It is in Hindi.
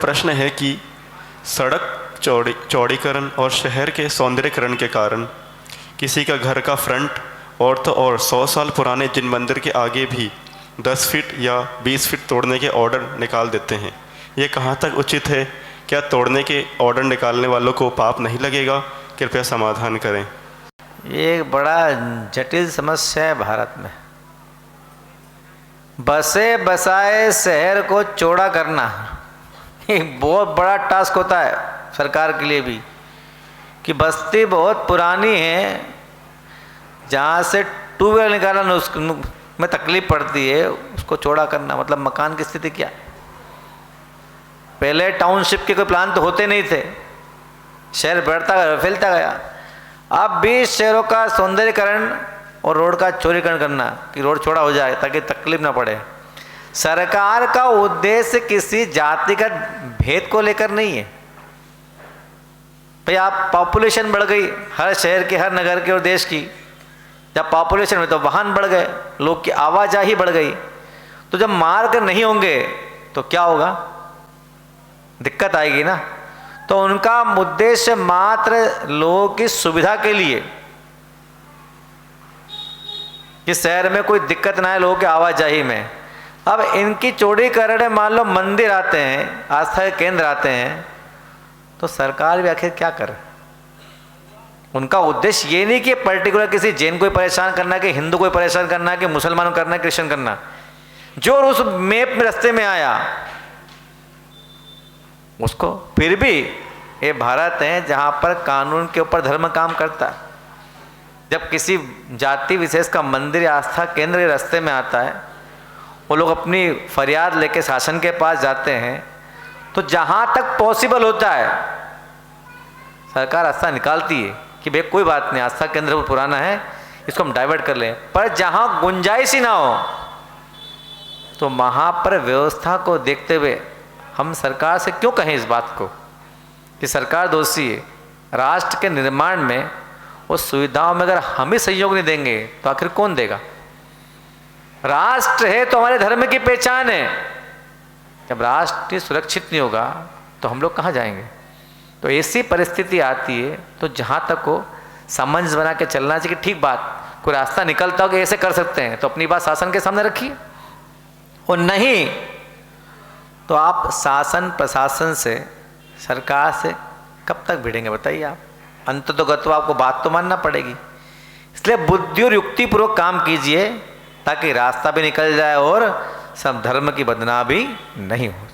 प्रश्न है कि सड़क चौड़ीकरण और शहर के सौंदर्यीकरण के कारण किसी का घर का फ्रंट और 100 साल पुराने जिन मंदिर के आगे भी 10 फीट या 20 फीट तोड़ने के ऑर्डर निकाल देते हैं, ये कहाँ तक उचित है? क्या तोड़ने के ऑर्डर निकालने वालों को पाप नहीं लगेगा? कृपया समाधान करें। ये एक बड़ा जटिल समस्या है भारत में। बसे बसाए शहर को चौड़ा करना एक बहुत बड़ा टास्क होता है सरकार के लिए भी, कि बस्ती बहुत पुरानी है, जहाँ से ट्यूबवेल निकालना उसमें तकलीफ पड़ती है, उसको चौड़ा करना मतलब मकान की स्थिति क्या। पहले टाउनशिप के कोई प्लान तो होते नहीं थे, शहर बढ़ता गया, फैलता गया। अब भी शहरों का सौंदर्यीकरण और रोड का चौड़ीकरण करना कि रोड चौड़ा हो जाए ताकि तकलीफ ना पड़े। सरकार का उद्देश्य किसी जातिगत भेद को लेकर नहीं है। भाई आप पॉपुलेशन बढ़ गई हर शहर के, हर नगर के और देश की, जब पॉपुलेशन में तो वाहन बढ़ गए, लोग की आवाजाही बढ़ गई, तो जब मार्ग नहीं होंगे तो क्या होगा? दिक्कत आएगी ना। तो उनका उद्देश्य मात्र लोगों की सुविधा के लिए, कि शहर में कोई दिक्कत ना है लोगों की आवाजाही में। अब इनकी चौड़ीकरण, मान लो मंदिर आते हैं, आस्था के केंद्र आते हैं, तो सरकार भी आखिर क्या करे? उनका उद्देश्य ये नहीं कि पर्टिकुलर किसी जैन को परेशान करना, कि हिंदू को परेशान करना, कि मुसलमान को करना, क्रिश्चियन करना। जो उस मैप में रास्ते में आया उसको। फिर भी ये भारत है जहाँ पर कानून के ऊपर धर्म काम करता है। जब किसी जाति विशेष का मंदिर या आस्था केंद्र के रास्ते में आता है, वो लोग अपनी फरियाद लेके शासन के पास जाते हैं, तो जहाँ तक पॉसिबल होता है सरकार रास्ता निकालती है कि भाई कोई बात नहीं, आस्था केंद्र पुराना है, इसको हम डाइवर्ट कर लें। पर जहाँ गुंजाइश ही ना हो तो वहाँ पर व्यवस्था को देखते हुए हम सरकार से क्यों कहें इस बात को कि सरकार दोषी है? राष्ट्र के निर्माण में उस सुविधाओं में अगर हम ही सहयोग नहीं देंगे तो आखिर कौन देगा? राष्ट्र है तो हमारे धर्म की पहचान है। जब राष्ट्र सुरक्षित नहीं होगा तो हम लोग कहाँ जाएंगे? तो ऐसी परिस्थिति आती है, तो जहाँ तक हो समझ बना के चलना चाहिए कि ठीक बात, कोई रास्ता निकलता हो कि ऐसे कर सकते हैं तो अपनी बात शासन के सामने रखिए, और नहीं तो आप शासन प्रशासन से, सरकार से कब तक भिड़ेंगे बताइए आप? अंततोगत्वा आपको बात तो मानना पड़ेगी। इसलिए बुद्धि और युक्तिपूर्वक काम कीजिए ताकि रास्ता भी निकल जाए और सब धर्म की बदनामी भी नहीं हो।